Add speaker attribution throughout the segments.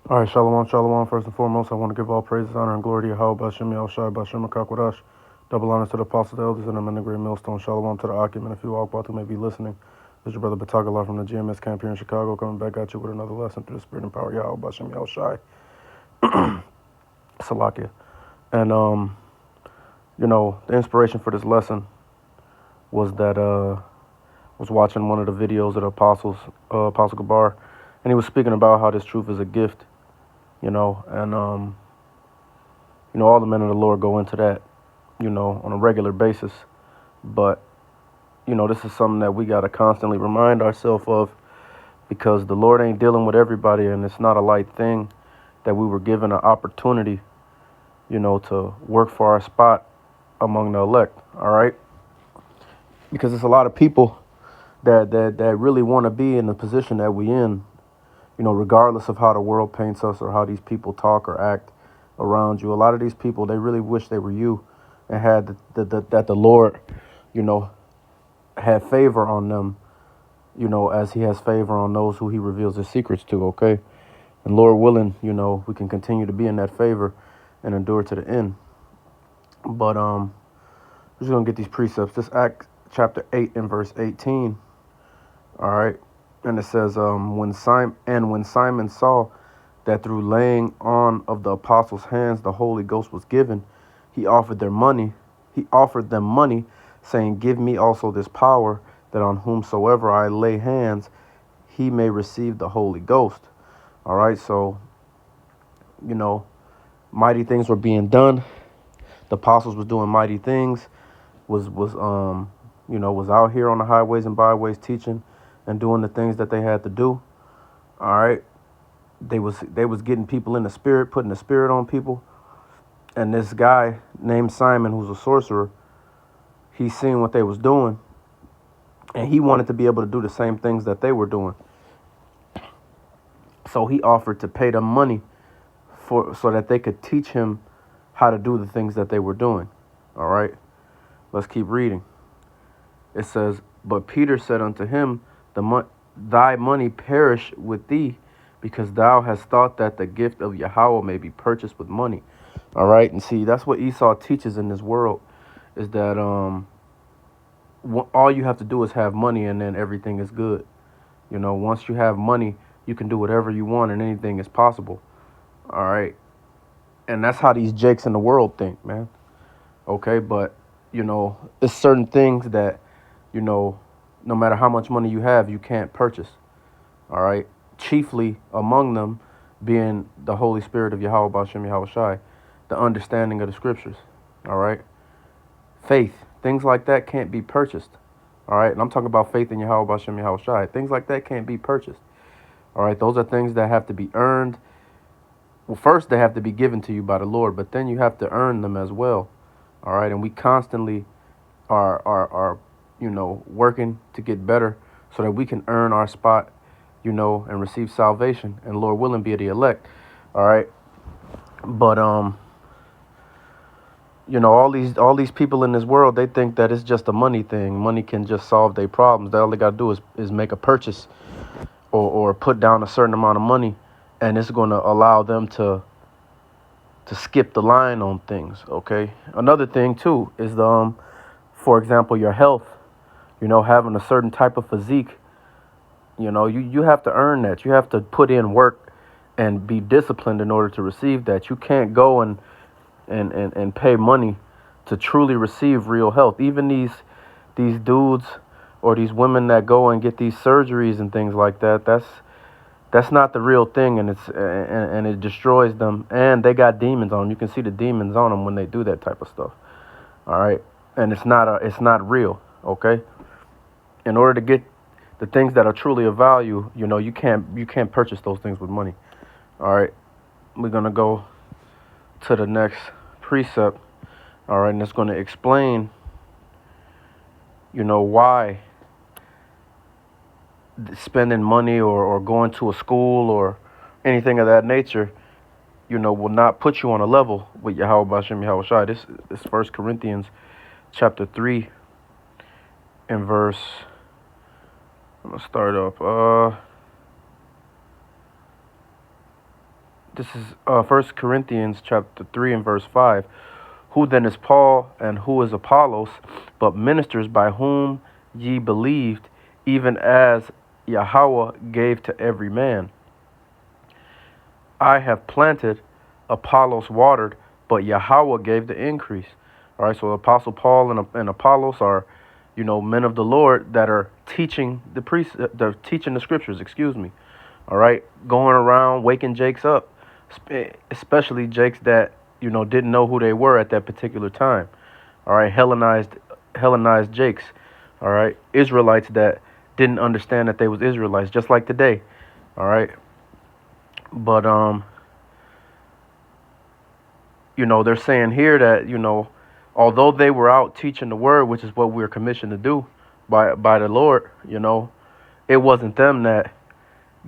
Speaker 1: All right, Shalom, Shalom. First and foremost, I want to give all praises, honor, and glory to Yahweh, Bashem, Yahushai, Bashem, Akakwadash. Double honor to the apostles, the elders, and the men of great millstone. Shalom to the Akim, and if you walk who may be listening. This is your brother Batagalah from the GMS camp here in Chicago, coming back at you with another lesson through the spirit and power of Yahweh, Bashem, Yahushai, Salakia. And, the inspiration for this lesson was that was watching one of the videos of the apostles, Apostle Gabar, and he was speaking about how this truth is a gift, and all the men of the Lord go into that, on a regular basis. But, this is something that we got to constantly remind ourselves of because the Lord ain't dealing with everybody, and it's not a light thing that we were given an opportunity, to work for our spot among the elect, all right? Because there's a lot of people that really want to be in the position that we in, regardless of how the world paints us or how these people talk or act around you. A lot of these people, they really wish they were you and had that the Lord, had favor on them, as he has favor on those who he reveals his secrets to, okay? And Lord willing, we can continue to be in that favor and endure to the end. But we're just going to get these precepts. This Acts chapter 8 and verse 18, all right? And it says, when Simon saw that through laying on of the apostles' hands the Holy Ghost was given, he offered them money, saying, give me also this power, that on whomsoever I lay hands, he may receive the Holy Ghost. All right, so, mighty things were being done. The apostles was doing mighty things, was out here on the highways and byways teaching and doing the things that they had to do. All right. They was getting people in the spirit, putting the spirit on people. And this guy named Simon, who's a sorcerer, he seen what they was doing, and he wanted to be able to do the same things that they were doing. So he offered to pay them money so that they could teach him how to do the things that they were doing. All right. Let's keep reading. It says, but Peter said unto him, thy money perish with thee, because thou hast thought that the gift of Yahweh may be purchased with money. All right. And see, that's what Esau teaches in this world, is that all you have to do is have money, and then everything is good. Once you have money, you can do whatever you want, and anything is possible. All right. And that's how these jakes in the world think, man. Okay. But, it's certain things that, no matter how much money you have, you can't purchase. All right. Chiefly among them being the Holy Spirit of Yahweh Bashem Yahushai, the understanding of the scriptures. All right. Faith, things like that can't be purchased. All right. And I'm talking about faith in Yahweh Bashem Yahushai. Things like that can't be purchased. All right. Those are things that have to be earned. Well, first they have to be given to you by the Lord, but then you have to earn them as well. All right. And we constantly are working to get better so that we can earn our spot, and receive salvation, and Lord willing be the elect. All right. But all these people in this world, they think that it's just a money thing. Money can just solve their problems. All they got to do is make a purchase or put down a certain amount of money, and it's going to allow them to skip the line on things. Okay. Another thing too is for example, your health. Having a certain type of physique. You have to earn that. You have to put in work and be disciplined in order to receive that. You can't go and pay money to truly receive real health. Even these dudes or these women that go and get these surgeries and things like that, that's not the real thing, and it destroys them. And they got demons on them. You can see the demons on them when they do that type of stuff. All right, and it's not real. Okay, in order to get the things that are truly of value, you can't purchase those things with money. All right, we're gonna go to the next precept. All right, and it's going to explain, why spending money or going to a school or anything of that nature, will not put you on a level with Yahweh Bashem Yahushai. This is 1 Corinthians chapter 3 and verse, I'm going to start up. This is 1 Corinthians chapter 3 and verse 5. Who then is Paul and who is Apollos, but ministers by whom ye believed, even as Yahweh gave to every man? I have planted, Apollos watered, but Yahweh gave the increase. All right, so Apostle Paul and Apollos are, men of the Lord that are teaching they're teaching the scriptures. Excuse me. All right, going around waking Jakes up, especially Jakes that didn't know who they were at that particular time. All right, Hellenized Jakes. All right, Israelites that didn't understand that they was Israelites, just like today. All right, but they're saying here that although they were out teaching the word, which is what we're commissioned to do by the Lord, it wasn't them that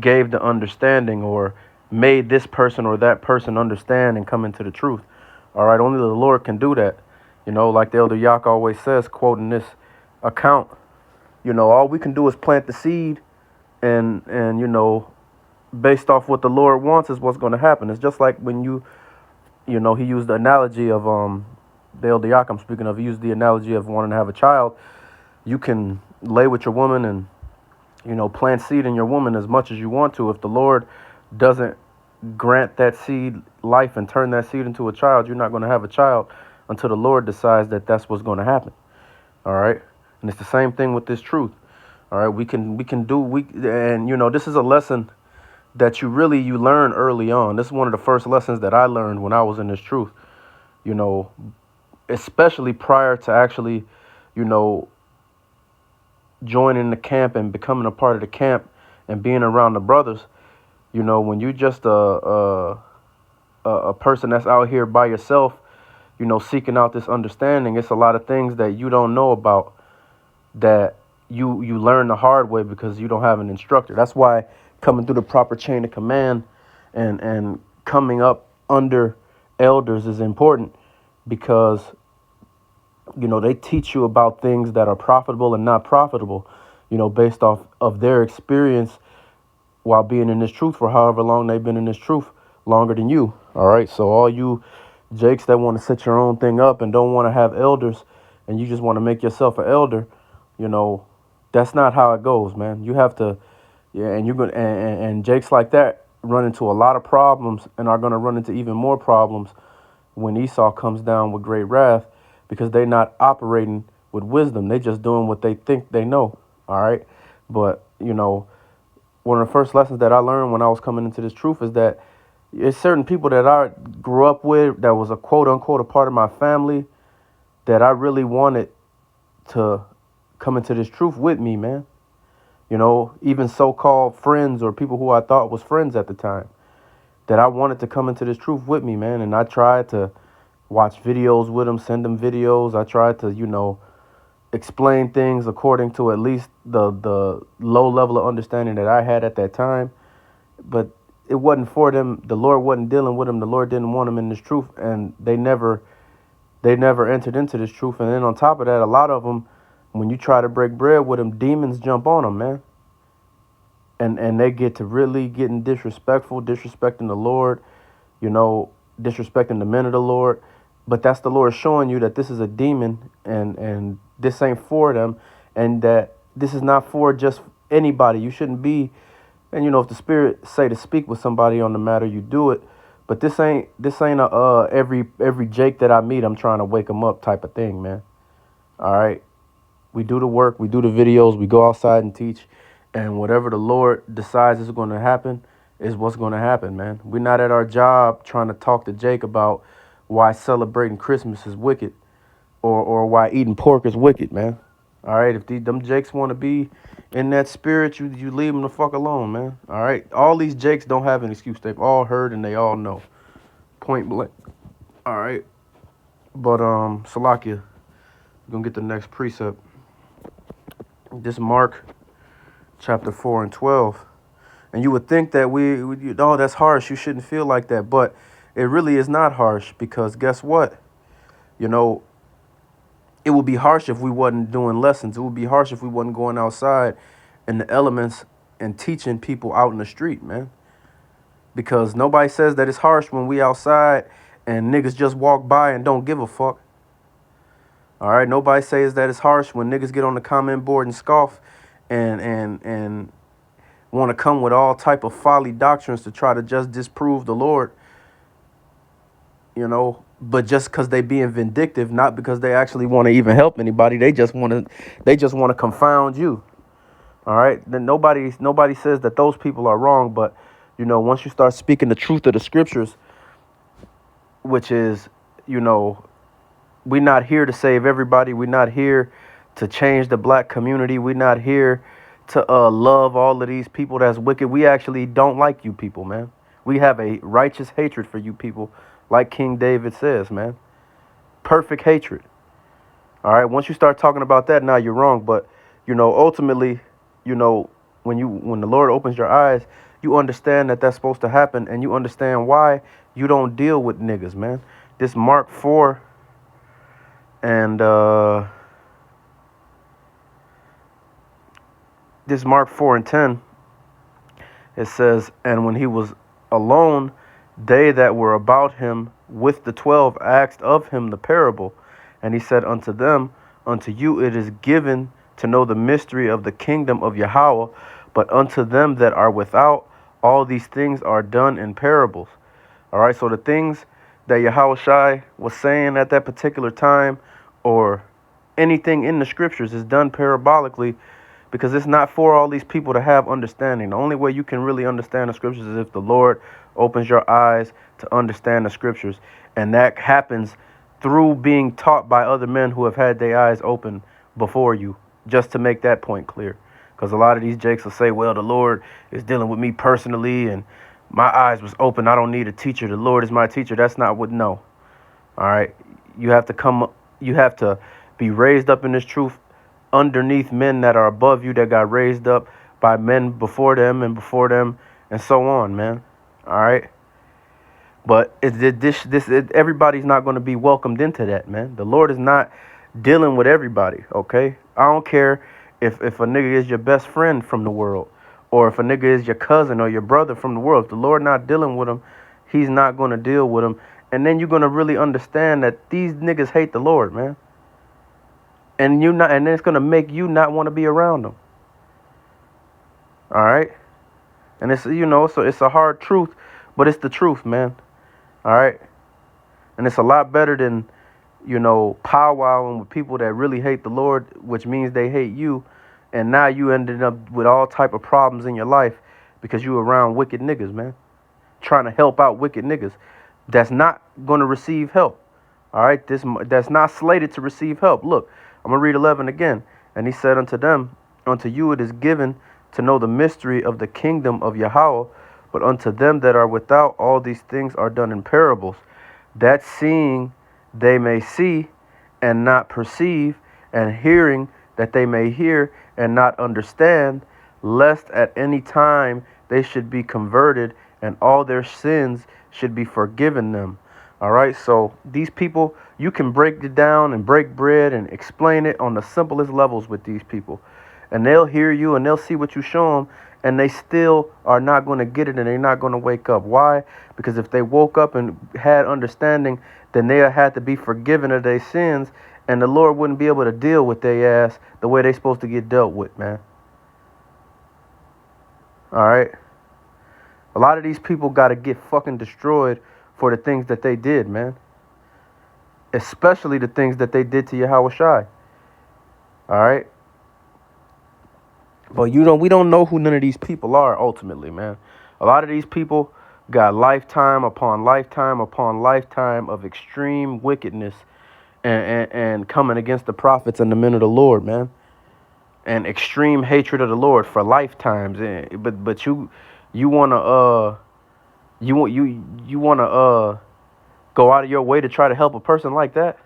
Speaker 1: gave the understanding or made this person or that person understand and come into the truth. All right, only the Lord can do that. Like the Elder Yak always says, quoting this account, all we can do is plant the seed, and based off what the Lord wants is what's going to happen. It's just like when he used the analogy of the Elder Yak I'm speaking of. He used the analogy of wanting to have a child. You can lay with your woman and plant seed in your woman as much as you want to. If the Lord doesn't grant that seed life and turn that seed into a child, you're not going to have a child until the Lord decides that that's what's going to happen. All right, and it's the same thing with this truth. All right, we can this is a lesson that you learn early on. This is one of the first lessons that I learned when I was in this truth. Especially prior to actually, joining the camp and becoming a part of the camp and being around the brothers. When you just a person that's out here by yourself, seeking out this understanding, it's a lot of things that you don't know about that you learn the hard way because you don't have an instructor. That's why coming through the proper chain of command and coming up under elders is important, because they teach you about things that are profitable and not profitable, based off of their experience while being in this truth for however long they've been in this truth, longer than you. All right, so all you Jakes that want to set your own thing up and don't want to have elders, and you just want to make yourself an elder, that's not how it goes, man. You have to, and you're gonna and Jakes like that run into a lot of problems and are gonna run into even more problems when Esau comes down with great wrath, because they're not operating with wisdom. They just doing what they think they know. All right, but one of the first lessons that I learned when I was coming into this truth is that it's certain people that I grew up with that was a quote unquote a part of my family that I really wanted to come into this truth with me, man. Even so-called friends or people who I thought was friends at the time, that I wanted to come into this truth with me, man. And I tried to watch videos with them, send them videos. I tried to, explain things according to at least the low level of understanding that I had at that time. But it wasn't for them. The Lord wasn't dealing with them. The Lord didn't want them in this truth, and they never entered into this truth. And then on top of that, a lot of them, when you try to break bread with them, demons jump on them, man. And they get to really getting disrespectful, disrespecting the Lord, disrespecting the men of the Lord. But that's the Lord showing you that this is a demon, and this ain't for them, and that this is not for just anybody. You shouldn't be, and if the Spirit say to speak with somebody on the matter, you do it. But this ain't a every Jake that I meet, I'm trying to wake them up type of thing, man. All right, we do the work, we do the videos, we go outside and teach, and whatever the Lord decides is going to happen is what's going to happen, man. We're not at our job trying to talk to Jake about why celebrating Christmas is wicked, or why eating pork is wicked, man. All right, if them Jakes want to be in that spirit, you leave them the fuck alone, man. All right, all these Jakes don't have an excuse. They've all heard and they all know, point blank. All right, but Salakia, we're gonna get the next precept. This Mark chapter 4 and 12, and you would think that oh, that's harsh. You shouldn't feel like that, but it really is not harsh, because guess what? It would be harsh if we wasn't doing lessons. It would be harsh if we wasn't going outside in the elements and teaching people out in the street, man. because nobody says that it's harsh when we outside and niggas just walk by and don't give a fuck. All right, nobody says that it's harsh when niggas get on the comment board and scoff and want to come with all type of folly doctrines to try to just disprove the Lord, you know, but just because they being vindictive, not because they actually want to even help anybody. They just want to confound you. All right, then nobody says that those people are wrong, but you know, once you start speaking the truth of the scriptures, which is, you know, we're not here to save everybody. We're not here to change the black community. We're not here to love all of these people that's wicked. We actually don't like you people, man. We have a righteous hatred for you people, like King David says, man. Perfect hatred. All right, once you start talking about that, now you're wrong. But, you know, ultimately, you know, when the Lord opens your eyes, you understand that that's supposed to happen, and you understand why you don't deal with niggas, man. This Mark 4 and this Mark 4 and 10, it says, and when he was alone, they that were about him with the 12 asked of him the parable. And he said unto them, unto you it is given to know the mystery of the kingdom of Yahweh, but unto them that are without, all these things are done in parables. All right, so the things that Yahweh Shai was saying at that particular time, or anything in the scriptures, is done parabolically, because it's not for all these people to have understanding. The only way you can really understand the scriptures is if the Lord opens your eyes to understand the scriptures. And that happens through being taught by other men who have had their eyes open before you, just to make that point clear. Because a lot of these jakes will say, well, the Lord is dealing with me personally and my eyes was open. I don't need a teacher. The Lord is my teacher. That's not what, no. All right. You have to be raised up in this truth underneath men that are above you, that got raised up by men before them and so on, man. All right. But everybody's not going to be welcomed into that, man. The Lord is not dealing with everybody, okay? I don't care if a nigga is your best friend from the world, or if a nigga is your cousin or your brother from the world. If the Lord not dealing with him, he's not going to deal with him. And then you're going to really understand that these niggas hate the Lord, man. And then it's going to make you not want to be around them. All right? And it's, you know, so it's a hard truth, but it's the truth, man. All right? And it's a lot better than, you know, powwowing with people that really hate the Lord, which means they hate you. And now you ended up with all type of problems in your life because you around wicked niggas, man. Trying to help out wicked niggas that's not going to receive help. All right? That's not slated to receive help. Look, I'm going to read 11 again. And he said unto them, unto you it is given to know the mystery of the kingdom of Yahweh, but unto them that are without, all these things are done in parables, that seeing they may see and not perceive, and hearing that they may hear and not understand, lest at any time they should be converted and all their sins should be forgiven them. All right, so these people, you can break it down and break bread and explain it on the simplest levels with these people, and they'll hear you and they'll see what you show them, and they still are not going to get it, and they're not going to wake up. Why? Because if they woke up and had understanding, then they had to be forgiven of their sins, and the Lord wouldn't be able to deal with their ass the way they're supposed to get dealt with, man. All right? A lot of these people got to get fucking destroyed for the things that they did, man. Especially the things that they did to Yahweh Shai. All right? But we don't know who none of these people are ultimately, man. A lot of these people got lifetime upon lifetime upon lifetime of extreme wickedness and coming against the prophets and the men of the Lord, man. And extreme hatred of the Lord for lifetimes. But you wanna go out of your way to try to help a person like that?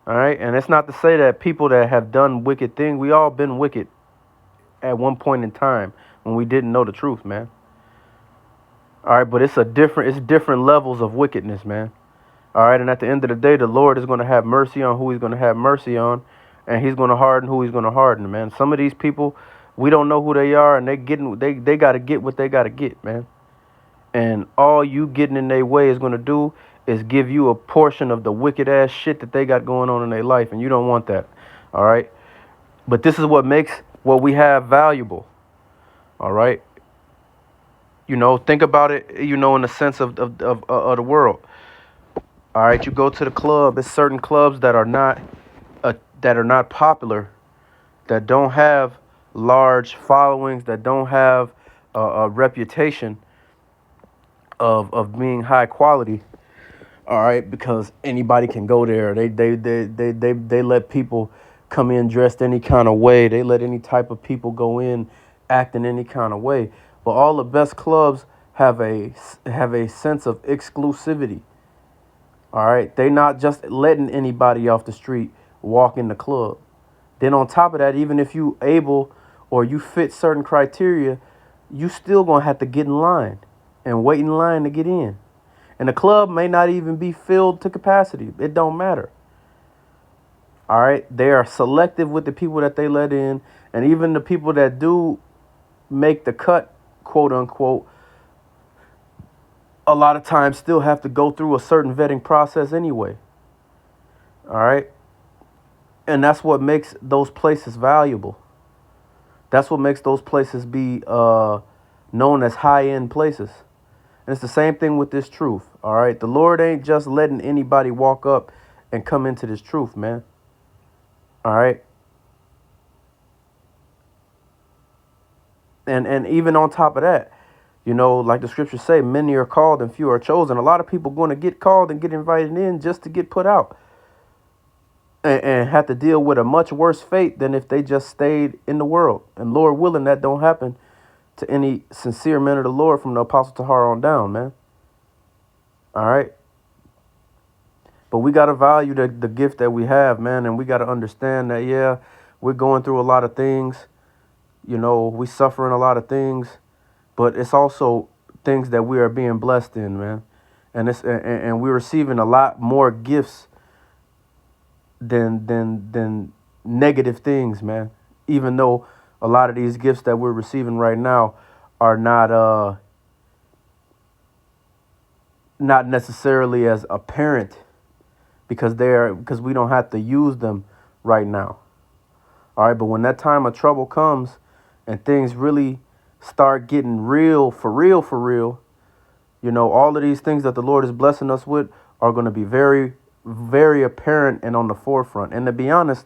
Speaker 1: All right, and it's not to say that people that have done wicked things, we all been wicked at one point in time when we didn't know the truth, man. All right, but it's different levels of wickedness, man. All right, and at the end of the day, the Lord is going to have mercy on who he's going to have mercy on, and he's going to harden who he's going to harden, man. Some of these people We don't know who they are, and they got to get what they got to get, man. And all you getting in their way is going to do is give you a portion of the wicked ass shit that they got going on in their life, and you don't want that. All right. But this is what makes what we have valuable. All right. Think about it, in the sense of the world. All right. You go to the club. There's certain clubs that are not popular, that don't have large followings, that don't have a reputation of being high quality. All right, because anybody can go there. They let people come in dressed any kind of way. They let any type of people go in acting any kind of way. But all the best clubs have a sense of exclusivity. All right, they not just letting anybody off the street walk in the club. Then on top of that, even if you able or you fit certain criteria, you still gonna have to get in line and wait in line to get in. And the club may not even be filled to capacity. It don't matter. All right. They are selective with the people that they let in. And even the people that do make the cut, quote unquote, a lot of times still have to go through a certain vetting process anyway. All right. And that's what makes those places valuable. That's what makes those places be known as high-end places. And it's the same thing with this truth, all right? The Lord ain't just letting anybody walk up and come into this truth, man. All right? And even on top of that, like the scriptures say, many are called and few are chosen. A lot of people going to get called and get invited in just to get put out and have to deal with a much worse fate than if they just stayed in the world. And Lord willing, that don't happen to any sincere men of the Lord from the Apostle Tahar on down, man. All right. But we got to value the gift that we have, man. And we got to understand that, yeah, we're going through a lot of things. We suffering a lot of things. But it's also things that we are being blessed in, man. And we're receiving a lot more gifts than negative things, man. Even though a lot of these gifts that we're receiving right now are not necessarily as apparent because we don't have to use them right now. All right, but when that time of trouble comes and things really start getting real, for real, all of these things that the Lord is blessing us with are going to be very, very apparent and on the forefront. And to be honest,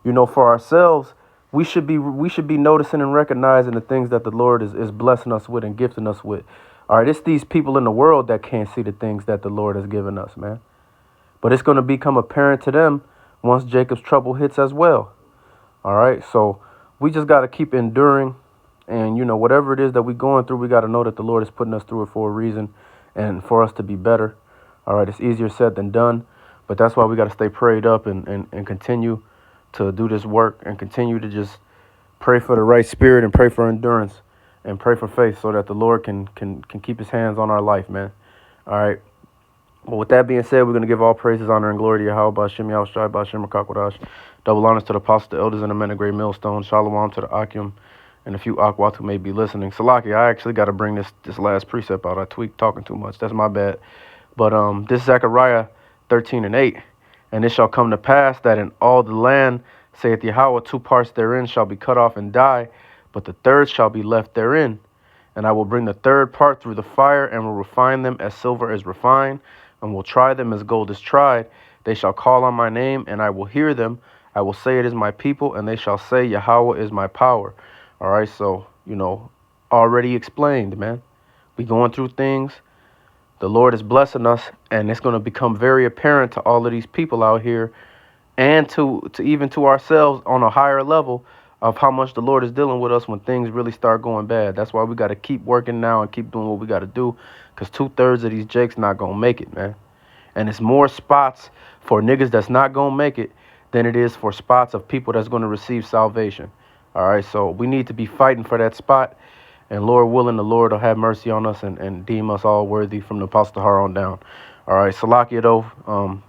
Speaker 1: for ourselves, we should be noticing and recognizing the things that the Lord is blessing us with and gifting us with. All right, it's these people in the world that can't see the things that the Lord has given us, man. But it's going to become apparent to them once Jacob's trouble hits as well. All right, so we just got to keep enduring. And, whatever it is that we're going through, we got to know that the Lord is putting us through it for a reason and for us to be better. All right, it's easier said than done. But that's why we got to stay prayed up and continue to do this work and continue to just pray for the right spirit and pray for endurance and pray for faith so that the Lord can keep his hands on our life, man. All right. Well, with that being said, we're going to give all praises, honor, and glory to Yahweh, Ba'ashem, Yahushai, Ba'ashem, Rakakwadash. Double honors to the apostles, the elders, and the men of great millstone. Shalom to the Akim and a few Akwat who may be listening. Salaki, I actually got to bring this last precept out. I tweaked talking too much. That's my bad. But this Zechariah 13:8. And it shall come to pass that in all the land, saith Yahweh, 2 parts therein shall be cut off and die, but the third shall be left therein. And I will bring the third part through the fire, and will refine them as silver is refined, and will try them as gold is tried. They shall call on my name, and I will hear them. I will say, it is my people, and they shall say, Yahweh is my power. All right, so, already explained, man. We going through things. The Lord is blessing us, and it's going to become very apparent to all of these people out here and to even to ourselves on a higher level of how much the Lord is dealing with us when things really start going bad. That's why we got to keep working now and keep doing what we got to do, because 2/3 of these jakes not going to make it, man. And it's more spots for niggas that's not going to make it than it is for spots of people that's going to receive salvation. All right, so we need to be fighting for that spot. And Lord willing, the Lord will have mercy on us and deem us all worthy from the Apostle Tahar on down. All right, Salakia though,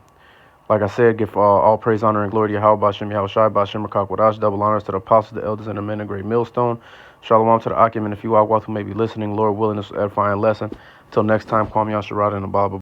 Speaker 1: Like I said, give all praise, honor, and glory to Yahweh Bashem, Yahweh Shai, Bashem, Rakak, Wadash, double honors to the apostles, the elders, and the men of great millstone. Shalom to the Akim and the few Awwath who may be listening. Lord willing, this edifying lesson. Until next time, Kwame Yasharada and the Bible.